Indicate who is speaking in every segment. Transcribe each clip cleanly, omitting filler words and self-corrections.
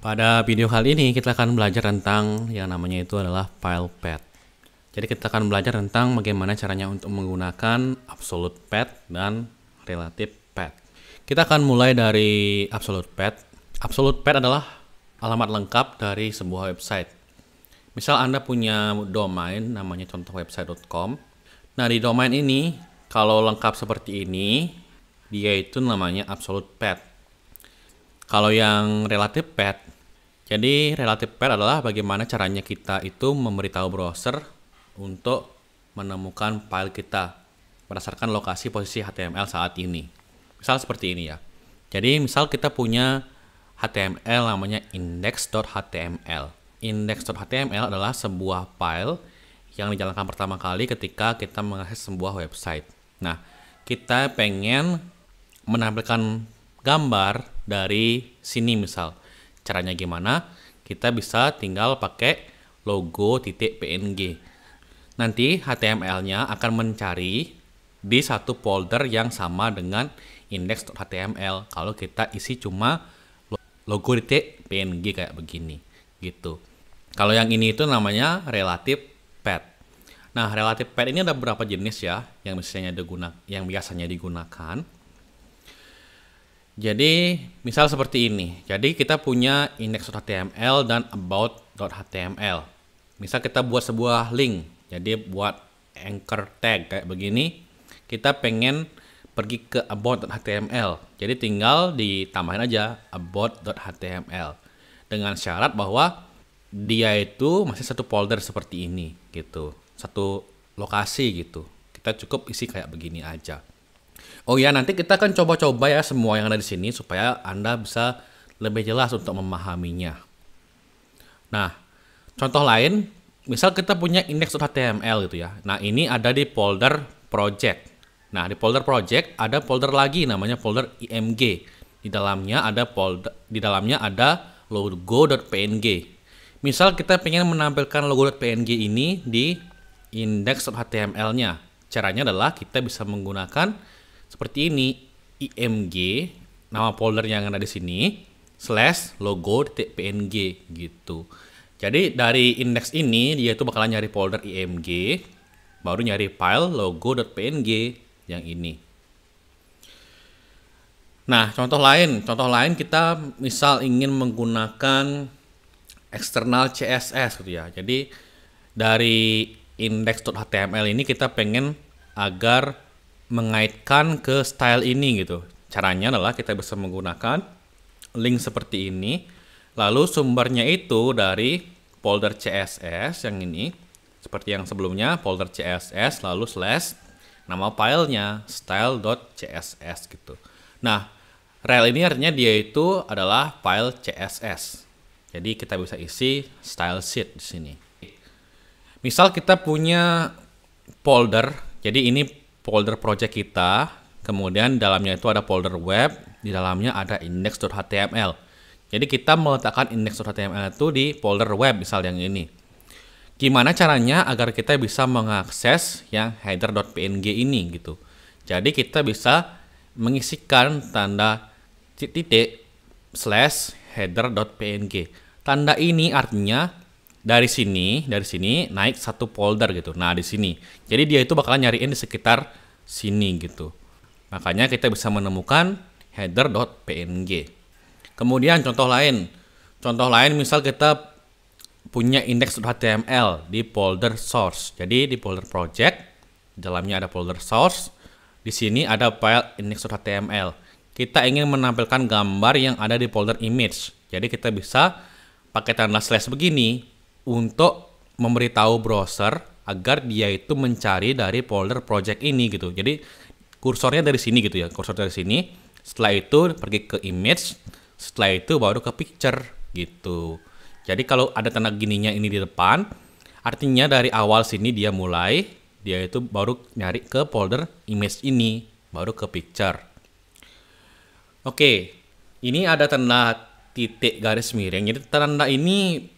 Speaker 1: Pada video kali ini kita akan belajar tentang yang namanya itu adalah file path. Jadi kita akan belajar tentang bagaimana caranya untuk menggunakan absolute path dan relative path. Kita akan mulai dari absolute path. Absolute path adalah alamat lengkap dari sebuah website. Misal Anda punya domain namanya contoh website.com. Nah, di domain ini kalau lengkap seperti ini, dia itu namanya absolute path. Kalau yang relative path, jadi relative path adalah bagaimana caranya kita itu memberitahu browser untuk menemukan file kita berdasarkan lokasi posisi HTML saat ini. Misal seperti ini ya. Jadi misal kita punya HTML namanya index.html. Index.html adalah sebuah file yang dijalankan pertama kali ketika kita mengakses sebuah website. Nah, kita pengen menampilkan gambar dari sini misal. Caranya gimana? Kita bisa tinggal pakai logo.png. Nanti HTML-nya akan mencari di satu folder yang sama dengan index.html. Kalau kita isi cuma logo.png kayak begini, gitu. Kalau yang ini itu namanya relative path. Nah, relative path ini ada beberapa jenis ya yang biasanya digunakan. Jadi, misal seperti ini. Jadi, kita punya index.html dan about.html. Misal kita buat sebuah link. Jadi, buat anchor tag kayak begini. Kita pengen pergi ke about.html. Jadi, tinggal ditambahin aja about.html. Dengan syarat bahwa dia itu masih satu folder seperti ini gitu. Satu lokasi gitu. Kita cukup isi kayak begini aja. Oh ya, nanti kita akan coba-coba ya semua yang ada di sini supaya Anda bisa lebih jelas untuk memahaminya. Nah, contoh lain, misal kita punya index.html gitu ya. Nah, ini ada di folder project. Nah, di folder project ada folder lagi namanya folder img. Di dalamnya ada logo.png. Misal kita pengen menampilkan logo.png ini di index.html-nya. Caranya adalah kita bisa menggunakan seperti ini, img, nama folder yang ada di sini, /logo.png gitu. Jadi dari index ini dia itu bakalan nyari folder img, baru nyari file logo.png yang ini. Nah, contoh lain kita misal ingin menggunakan eksternal CSS gitu ya. Jadi dari index.html ini kita pengen agar mengaitkan ke style ini gitu. Caranya adalah kita bisa menggunakan link seperti ini. Lalu sumbernya itu dari folder CSS yang ini. Seperti yang sebelumnya, folder CSS lalu / nama filenya style.css gitu. Nah, rel ini artinya dia itu adalah file CSS. Jadi kita bisa isi style sheet di sini. Misal kita punya folder, jadi ini folder project kita, kemudian dalamnya itu ada folder web, di dalamnya ada index.html. Jadi kita meletakkan index.html itu di folder web, misal yang ini. Gimana caranya agar kita bisa mengakses yang header.png ini gitu. Jadi kita bisa mengisikan tanda titik / header.png. Tanda ini artinya dari sini naik satu folder gitu. Nah, di sini. Jadi dia itu bakalan nyariin di sekitar sini gitu. Makanya kita bisa menemukan header.png. Kemudian contoh lain. Contoh lain misal kita punya index.html di folder source. Jadi di folder project, di dalamnya ada folder source. Di sini ada file index.html. Kita ingin menampilkan gambar yang ada di folder image. Jadi kita bisa pakai tanda slash begini untuk memberitahu browser agar dia itu mencari dari folder project ini gitu. Jadi kursornya dari sini gitu ya, kursor dari sini. Setelah itu pergi ke image, setelah itu baru ke picture gitu. Jadi kalau ada tanda gininya ini di depan, artinya dari awal sini dia itu baru nyari ke folder image ini, baru ke picture. Oke, ini ada tanda titik garis miring. Jadi tanda ini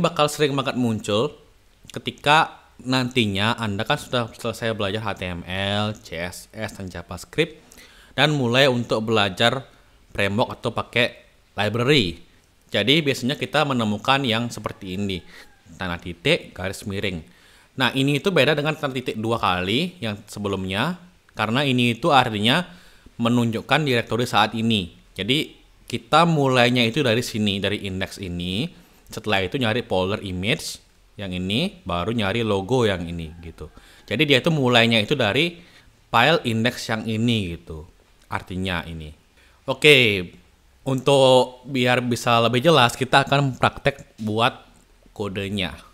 Speaker 1: bakal sering banget muncul ketika nantinya Anda kan sudah selesai belajar HTML, CSS, dan JavaScript dan mulai untuk belajar framework atau pakai library. Jadi biasanya kita menemukan yang seperti ini, tanda titik garis miring. Nah, ini itu beda dengan tanda titik 2 kali yang sebelumnya, karena ini itu artinya menunjukkan direktori saat ini. Jadi kita mulainya itu dari sini, dari indeks ini. Setelah itu nyari folder image yang ini, baru nyari logo yang ini gitu. Jadi dia itu mulainya itu dari file indeks yang ini gitu. Artinya ini. Oke, untuk biar bisa lebih jelas kita akan praktek buat kodenya.